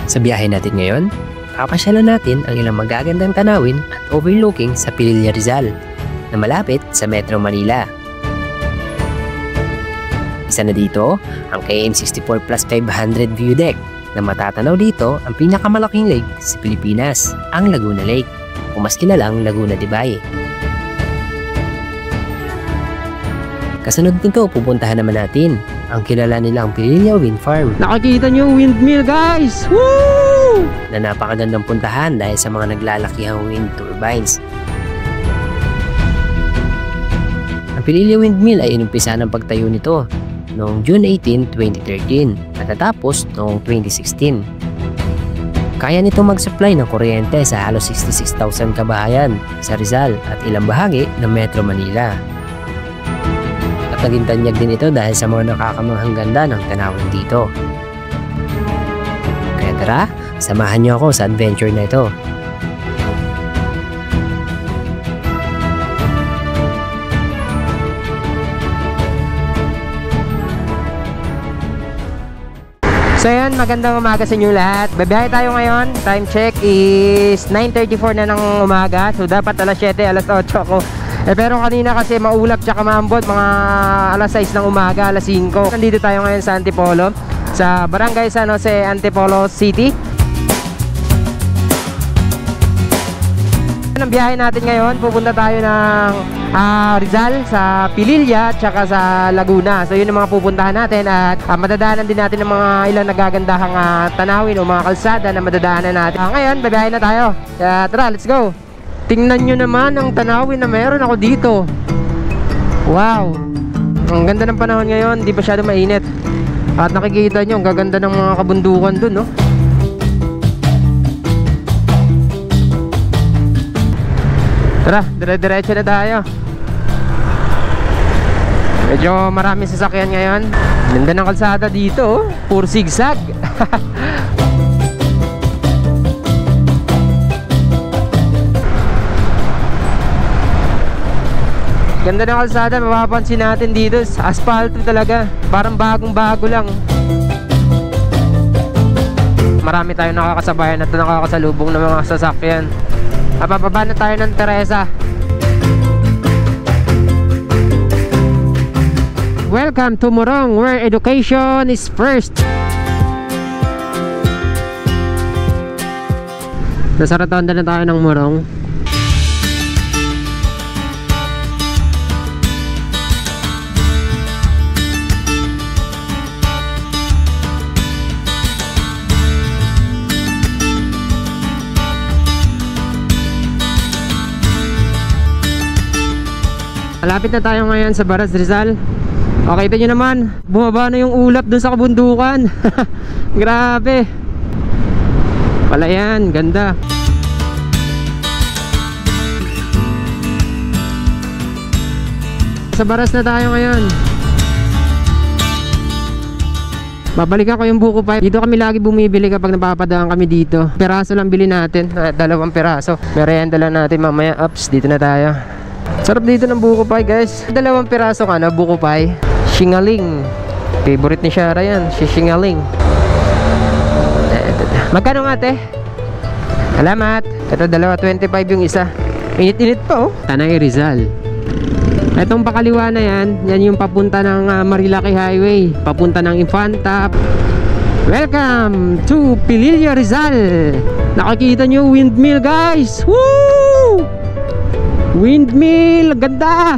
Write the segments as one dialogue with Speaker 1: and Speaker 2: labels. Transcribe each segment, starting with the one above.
Speaker 1: Sa biyahe natin ngayon, papasyalan natin ang ilang magagandang tanawin at overlooking sa Pililla Rizal na malapit sa Metro Manila. Isa na dito ang KM64 Plus 500 View Deck na matatanaw dito ang pinakamalaking lake sa Pilipinas, ang Laguna Lake o mas kilalang Laguna de Bay. Kasunod nito, pupuntahan naman natin ang kilala nilang Pililla Wind Farm.
Speaker 2: Nakikita nyo yung windmill, guys! Woo!
Speaker 1: Na napakagandang puntahan dahil sa mga naglalakihang wind turbines. Ang Pililla Windmill ay inumpisa ng pagtayo nito noong June 18, 2013 at natapos noong 2016. Kaya nito mag-supply ng kuryente sa halos 66,000 kabahayan sa Rizal at ilang bahagi ng Metro Manila. At naging tanyag din ito dahil sa mga nakakamanghang ganda ng tanawin dito. Kaya tara, samahan niyo ako sa adventure na ito.
Speaker 2: So yan, magandang umaga sa inyo lahat. Babiyahe tayo ngayon. Time check is 9:34 na ng umaga. So dapat alas 7, alas 8 ako. Pero kanina kasi maulap tsaka maambot, mga alas 6 ng umaga, alas 5. Nandito tayo ngayon sa Antipolo, sa Barangay San Jose, Antipolo City. Ang biyahe natin ngayon, pupunta tayo ng Rizal, sa Pililla, tsaka sa Laguna. So yun ang mga pupuntahan natin at madadaanan din natin ng mga ilang nagagandahang tanawin o mga kalsada na madadaanan natin. Ngayon, babiyahe na tayo. Kaya tara, let's go! Tingnan nyo naman ang tanawin na meron ako dito. Wow! Ang ganda ng panahon ngayon, di masyado mainit. At nakikita nyo, ang gaganda ng mga kabundukan dun, no? Tara, dire-diretso na tayo. Medyo maraming sasakyan ngayon. Ganda ng kalsada dito, oh. Puro zigzag. Ganda ng kalsada, mapapansin natin dito, asphalt talaga, parang bagong-bago lang. Marami tayong nakakasabayan at nakakasalubong ng mga sasakyan. Bababa na tayo ng Teresa. Welcome to Morong, where education is first. Nasa rotonda na tayo ng Morong. Malapit na tayo ngayon sa Baras Rizal. Okay, ito nyo naman, bumaba na yung ulap dun sa kabundukan. Grabe. Palayan, ganda. Sa Baras na tayo ngayon. Babalikan ko yung buko pa. Dito kami lagi bumibili kapag napapadaan kami dito. Peraso lang bili natin, 2 peraso. Merienda lang natin mamaya. Ups, dito na tayo. Sarap dito ng buko pie, guys. 2 piraso ka na buko pie. Singaling. Favorite ni Shara yan, si Singaling. Magkano nga, te? Salamat. Ito, 2.25 yung isa. Init-init pa, oh. Tanay Rizal. Itong pakaliwa na yan, yan yung papunta ng Marilaki Highway, papunta ng Infanta. Welcome to Pililla Rizal. Nakikita nyo windmill, guys. Woo! Windmill, ganda.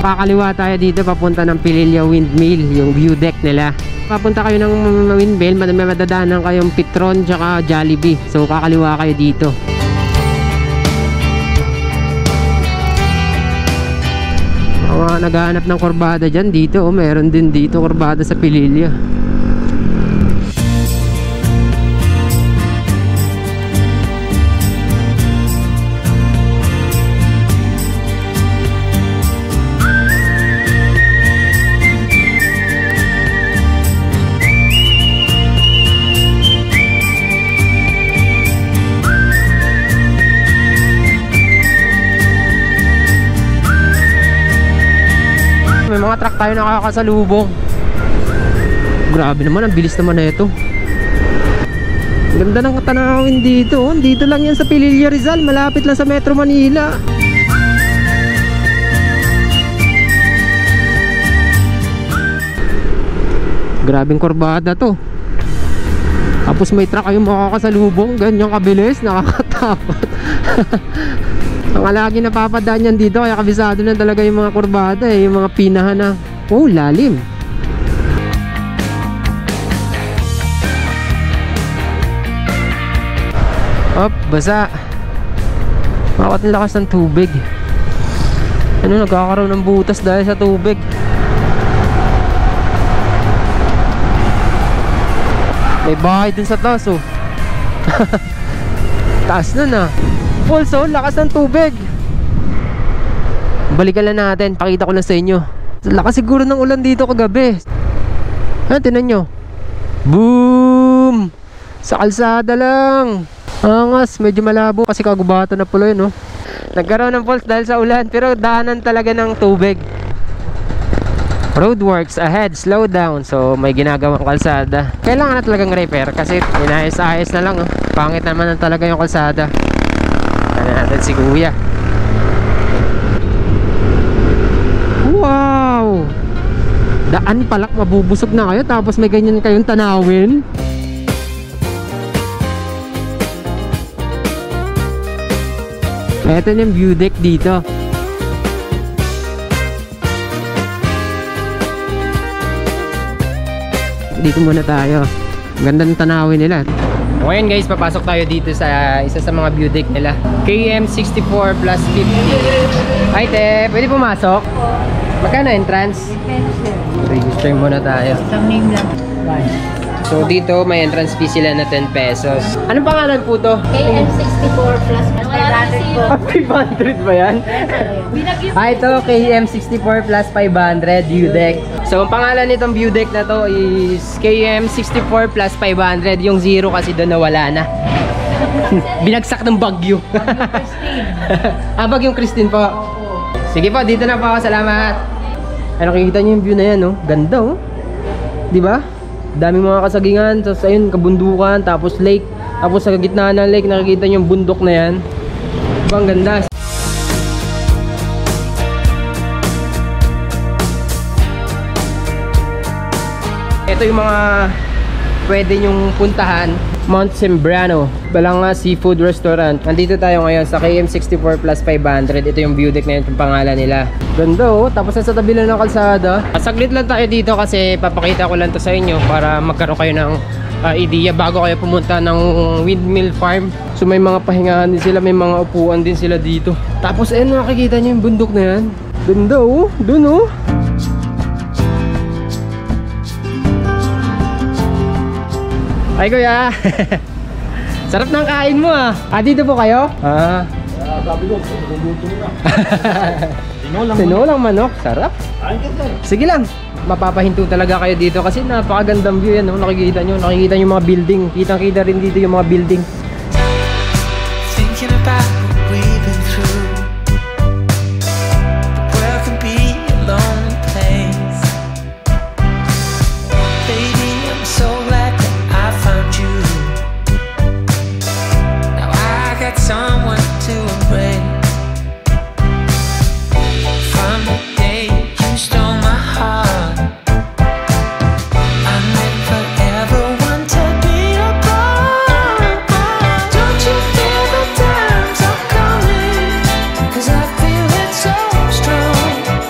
Speaker 2: Pakaliwa tayo dito, papunta ng Pililla Windmill, yung view deck nila. Papunta kayo ng windmill, madadaanan kayong Petron tsaka Jollibee. So kakaliwa kayo dito. Mga naghahanap ng kurbada dyan dito, oh, meron din dito kurbada sa Pililla. May mga truck tayo nakakasalubong. Grabe naman, ang bilis naman na ito. Ganda ng tanawin dito. Dito lang yan sa Pililla, Rizal. Malapit lang sa Metro Manila. Grabing kurbada to. Tapos may truck kayong makakasalubong. Ganyan kabilis, nakakatakot. Ang lagi napapadaan yan dito, kaya kabisado na talaga yung mga kurbada eh. Yung mga pinahan na, oh, lalim. Op, basa. Bakit ang lakas ng tubig? Ano, nagkakaroon ng butas dahil sa tubig. May bahay dun sa taas, oh. Taas nun, ah. Also, lakas ng tubig. Balikan lang natin, pakita ko lang sa inyo. Lakas siguro ng ulan dito kagabi. Ha, tinan nyo. Boom! Sa kalsada lang. Angas, medyo malabo kasi kagubatan na pala yun, no? Nagkaroon ng falls dahil sa ulan, pero daanan talaga ng tubig. Roadworks ahead, slow down. So may ginagawang kalsada. Kailangan na talagang repair kasi inayos-ayos na lang, oh. Pangit naman na talaga yung kalsada. Ano natin si kuya. Wow! Daan palak, mabubusog na kayo tapos may ganyan kayong tanawin. Ito na yung view deck dito. Dito muna tayo. Ganda ng tanawin nila. Ngayon guys, papasok tayo dito sa isa sa mga view deck nila. KM64 plus 50. Ay te, pwede pumasok? Magkano entrance? Register muna tayo.
Speaker 3: Isang name lang.
Speaker 2: So dito may entrance fee sila na 10 pesos. Anong pangalan po to?
Speaker 3: KM64 plus 500 po.
Speaker 2: 500 ba yan? Ito KM64 plus 500 view deck. So ang pangalan nitong view deck na to is KM64 plus 500. Yung zero kasi doon nawala na. Binagsak ng bagyo. Bagyong Christine po. Sige po, dito na po ako. Salamat. Ay, nakikita niyo yung view na yan, no? Ganda, oh. Diba? Daming mga kasagingan, tapos ayun, kabundukan, tapos lake, tapos sa gitna ng lake nakikita niyo yung bundok na yan. Diba, ang ganda. Ito yung mga pwede nyong puntahan. Mount Sembrano, Balanga Seafood Restaurant. Nandito tayo ngayon sa KM64 plus 500. Ito yung view deck na yun, yung pangalan nila. Ganda, oh. Tapos sa tabi lang ng kalsada. Saglit lang tayo dito kasi papakita ko lang to sa inyo para magkaroon kayo ng idea bago kayo pumunta ng windmill farm. So may mga pahingahan din sila, may mga upuan din sila dito. Tapos ayun, nakikita nyo yung bundok na yan. Ganda, oh. Dun, oh. Ay kuya. Sarap ng kain mo, ah. Dito po kayo?
Speaker 4: Sabi ko, luluto na.
Speaker 2: Tinolang manok, sarap. Sige lang, mapapahinto talaga kayo dito kasi napakagandang view yan, no? Nakikita nyo yung mga building. Kitang-kita rin dito yung mga building.
Speaker 5: Thinking about what we've been through. The world can be a lonely place. Baby, I'm so glad that I found you. Now I got someone to embrace. From the day you stole my heart, I never ever want to be apart. Don't you feel the times are coming? 'Cause I feel it so strong.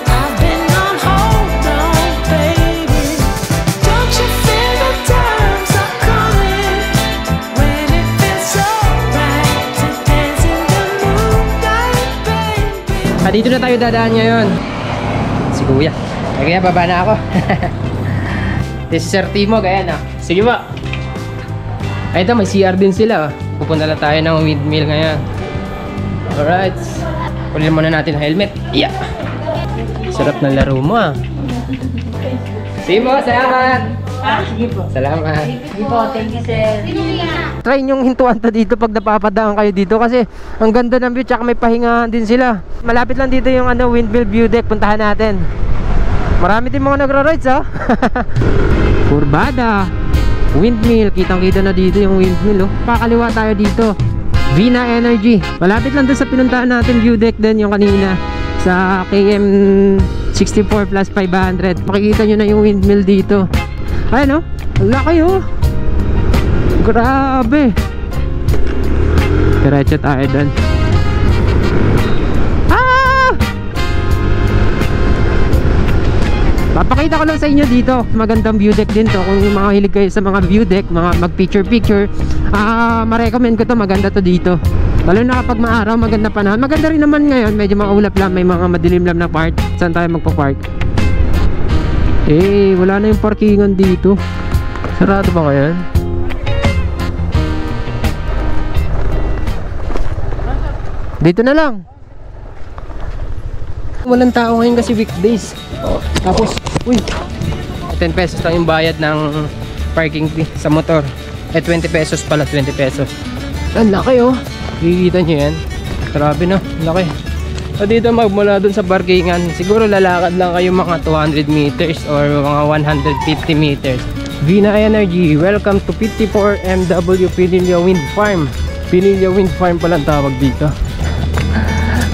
Speaker 5: I've been on hold on, baby. Don't you feel the times are coming? When it feels so right to dance in the moonlight, baby.
Speaker 2: Dito na tayo dadaan ngayon. Si kuya. Kaya baba na ako. This is Sir Timo, kaya na. Sige ba? Ito, may CR din sila. Pupunta na tayo ng windmill ngayon. Alright. Kunin muna natin ang helmet. Yeah. Sarap ng laro mo, ah. Timo, salamat.
Speaker 3: Sige po.
Speaker 2: Salamat.
Speaker 3: Sige po, thank you sir.
Speaker 2: Try nyong hintuan to dito pag napapadaan kayo dito kasi ang ganda ng view, tsaka may pahingahan din sila. Malapit lang dito yung windmill view deck, puntahan natin. Marami din mga nagro-rides, ha? Kurbada. Windmill. Kitang-kita na dito yung windmill, oh. Pakaliwa tayo dito. Vina Energy. Malapit lang doon sa pinuntahan natin view deck din yung kanina. Sa KM 64 plus 500. Makikita nyo na yung windmill dito. Ayan, oh. Ang laki, oh. Grabe. Diretso tayo doon. Papakita ko lang sa inyo dito. Magandang view deck din to. Kung mga hilig kayo sa mga view deck, mga mag picture ma-recommend ko to. Maganda to dito. Lalo na kapag maaraw, maganda panahon. Maganda rin naman ngayon. Medyo maulap lang. May mga madilim lang na part. Saan tayo magpa-park? Eh, wala na yung parkingan dito. Sarado ba ngayon? Dito na lang. Walang tao ngayon kasi weekdays. Tapos, uy, 10 pesos lang yung bayad ng parking fee sa motor. 20 pesos pala, 20 pesos. Ang laki, oh. Kikita nyo yan. Grabe, no? Laki. So dito magmula dun sa parkingan, siguro lalakad lang kayo mga 200 meters or mga 150 meters. Vina Energy, welcome to 54 MW Pililla Wind Farm. Pililla Wind Farm palang tawag dito.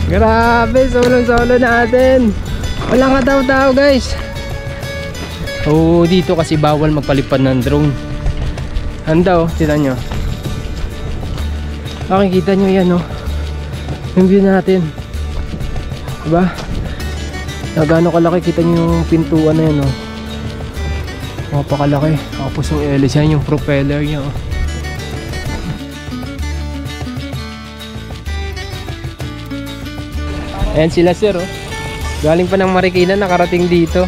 Speaker 2: Grabe, solo-solo natin. Walang kataw-tao, guys. Oh, dito kasi bawal magpalipad ng drone. Handa, oh, tinan nyo. Makikita nyo yan, oh. Yung view natin. Diba? Gano'n kalaki, kita nyo yung pintuan na yan, oh. Mapakalaki. Tapos yung LS yan, yung propeller niya, oh. Ayan sila, sir, oh. Galing pa ng Marikina, nakarating dito.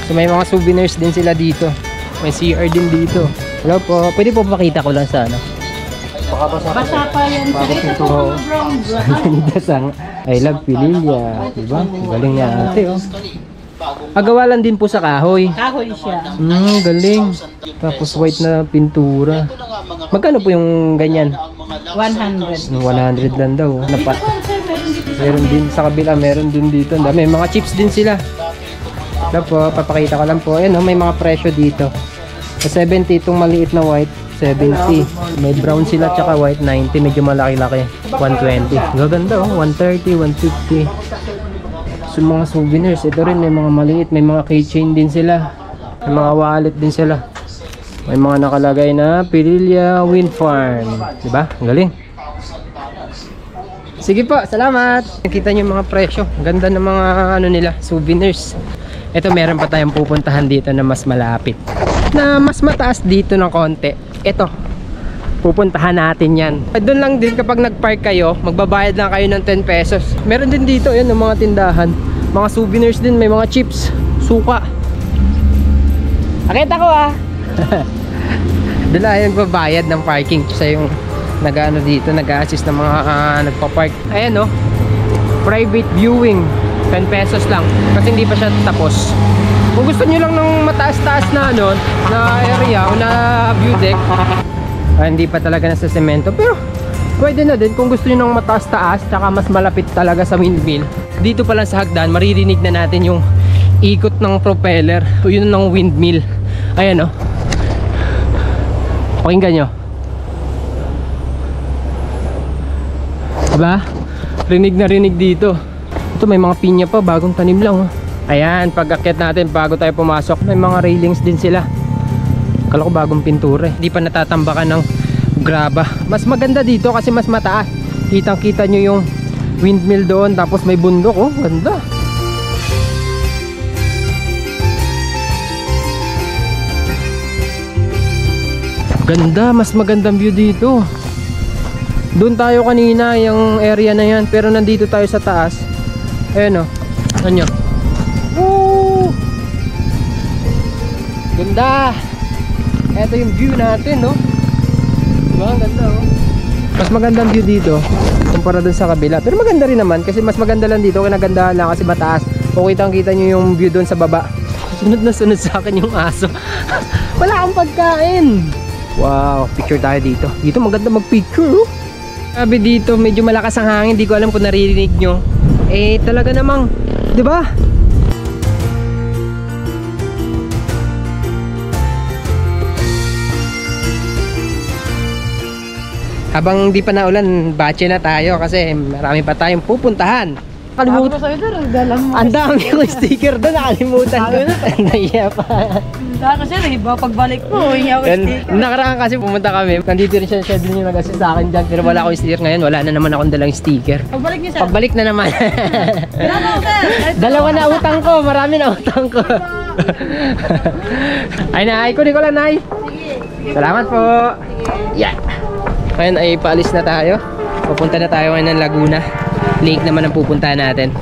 Speaker 2: So may mga souvenirs din sila dito. May CR din dito. Hello po, pwede po pakita ko lang sa ano.
Speaker 3: Basa pa yan. Ito po brown.
Speaker 2: I love Pililla, diba? Galing niya ate, oh. Agawa lang din po sa kahoy.
Speaker 3: Kahoy siya.
Speaker 2: Galing. Tapos white na pintura. Magkano po yung ganyan?
Speaker 3: 100.
Speaker 2: 100 lang daw. Meron din sa kabila, meron din dito. May mga chips din sila. Ito po, papakita ko lang po. Ayan, may mga presyo dito. Sa 70 itong maliit na white, 70. May brown sila tsaka white, 90. Medyo malaki-laki, 120. Gaganda, oh, 130, 150. So mga souvenirs, ito rin may mga maliit, may mga keychain din sila. May mga wallet din sila. May mga nakalagay na Pililla Wind Farm. Diba? Ang galing. Sige po, salamat. Nakita niyo yung mga presyo. Ang ganda ng mga ano nila, souvenirs. Ito meron pa tayong pupuntahan dito na mas malapit. Na mas mataas dito ng konti. Ito. Pupuntahan natin yan. Doon lang din kapag nag-park kayo, magbabayad lang kayo ng 10 pesos. Meron din dito, yun, ng mga tindahan. Mga souvenirs din, may mga chips, suka. Nakita ko, ah. Doon lang yung magbabayad ng parking. Siya yung nag-ano dito, nag-assist ng mga nagpa-park. Ayan, no, private viewing, 10 pesos lang kasi hindi pa siya tapos. Kung gusto nyo lang ng mataas-taas na ano, na area o na view deck, hindi pa talaga nasa semento, pero pwede na din kung gusto nyo ng mataas-taas tsaka mas malapit talaga sa windmill. Dito pa lang sa hagdan, maririnig na natin yung ikot ng propeller o yun ng windmill. Ayan, no, pakinggan nyo. Diba? Rinig na rinig dito. Ito may mga pinya pa, bagong tanim lang, oh. Ayan, pag akyat natin bago tayo pumasok, may mga railings din sila. Kala ko bagong pintura, eh. Hindi pa natatambakan ng graba. Mas maganda dito kasi mas mataas. Kitang kita nyo yung windmill doon, tapos may bundok, oh. Ganda. Ganda, mas magandang view dito. Doon tayo kanina, yung area na yan, pero nandito tayo sa taas. Ayan, o. Ano nyo? Woo! Ganda! Ito yung view natin, no? Diba? Ang ganda, oh. Mas magandang view dito kumpara dun sa kabila. Pero maganda rin naman kasi mas maganda lang dito. Kinagandahan lang kasi mataas. Kung kitang-kita nyo yung view dun sa baba. Sunod na sunod sa akin yung aso. Wala akong pagkain. Wow, picture tayo dito. Dito maganda mag-picture, oh. Sabi dito, medyo malakas ang hangin. Hindi ko alam kung naririnig nyo. Eh, talaga namang, di ba? Habang di pa naulan, batche na tayo kasi marami pa tayong pupuntahan. Kalimutan.
Speaker 3: sa'yo doon, nagdalang mo.
Speaker 2: Ang dami kong sticker doon, nakalimutan ko na. Nahiya pa.
Speaker 3: Kasi iba pagbalik ko, hindi ako sticker.
Speaker 2: Nakaraan kasi pumunta kami. Nandito rin siya din yung nag-assist sa akin dyan. Pero wala akong sticker ngayon. Wala na naman akong dalang sticker.
Speaker 3: Pagbalik niya sir.
Speaker 2: Pagbalik na naman.
Speaker 3: Ilan ako sir?
Speaker 2: Dalawa na utang ko. Marami na utang ko. Ay na, kunin ko lang, Nay. Salamat po. Yeah. Ngayon ay paalis na tayo. Pupunta na tayo ngayon ng Laguna. Lake naman ang pupuntahan natin.